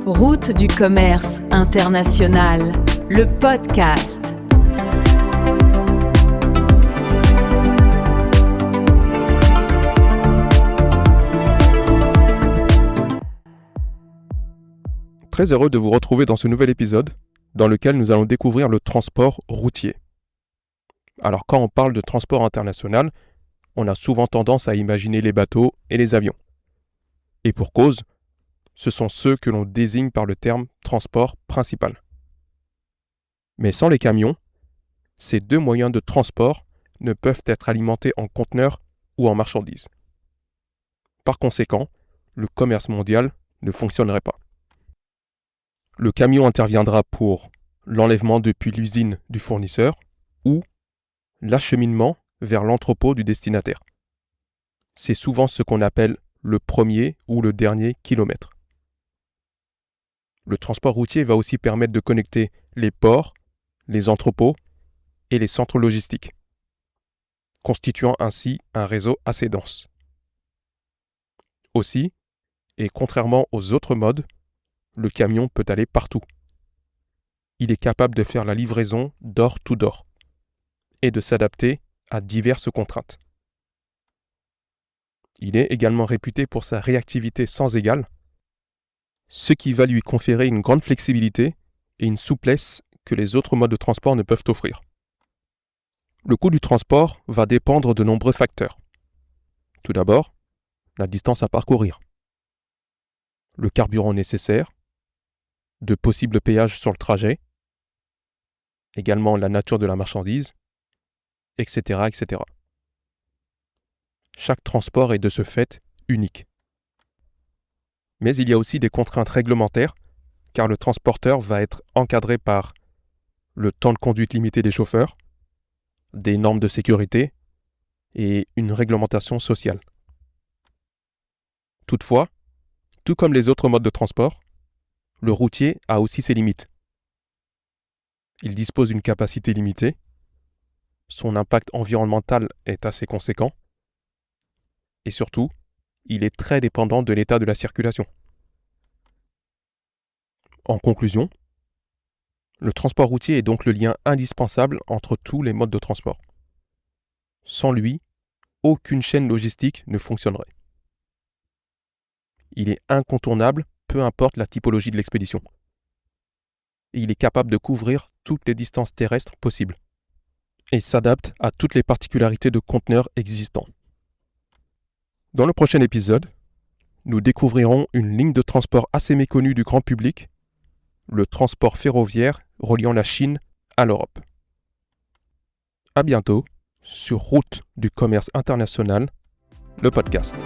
Route du commerce international, le podcast. Très heureux de vous retrouver dans ce nouvel épisode dans lequel nous allons découvrir le transport routier. Alors quand on parle de transport international, on a souvent tendance à imaginer les bateaux et les avions. Et pour cause, ce sont ceux que l'on désigne par le terme transport principal. Mais sans les camions, ces deux moyens de transport ne peuvent être alimentés en conteneurs ou en marchandises. Par conséquent, le commerce mondial ne fonctionnerait pas. Le camion interviendra pour l'enlèvement depuis l'usine du fournisseur ou l'acheminement vers l'entrepôt du destinataire. C'est souvent ce qu'on appelle le premier ou le dernier kilomètre. Le transport routier va aussi permettre de connecter les ports, les entrepôts et les centres logistiques, constituant ainsi un réseau assez dense. Aussi, et contrairement aux autres modes, le camion peut aller partout. Il est capable de faire la livraison door to door et de s'adapter à diverses contraintes. Il est également réputé pour sa réactivité sans égale, ce qui va lui conférer une grande flexibilité et une souplesse que les autres modes de transport ne peuvent offrir. Le coût du transport va dépendre de nombreux facteurs. Tout d'abord, la distance à parcourir, le carburant nécessaire, de possibles péages sur le trajet, également la nature de la marchandise, etc., etc. Chaque transport est de ce fait unique. Mais il y a aussi des contraintes réglementaires, car le transporteur va être encadré par le temps de conduite limité des chauffeurs, des normes de sécurité et une réglementation sociale. Toutefois, tout comme les autres modes de transport, le routier a aussi ses limites. Il dispose d'une capacité limitée, son impact environnemental est assez conséquent, et surtout, il est très dépendant de l'état de la circulation. En conclusion, le transport routier est donc le lien indispensable entre tous les modes de transport. Sans lui, aucune chaîne logistique ne fonctionnerait. Il est incontournable, peu importe la typologie de l'expédition. Et il est capable de couvrir toutes les distances terrestres possibles et s'adapte à toutes les particularités de conteneurs existants. Dans le prochain épisode, nous découvrirons une ligne de transport assez méconnue du grand public, le transport ferroviaire reliant la Chine à l'Europe. À bientôt sur Route du commerce international, le podcast.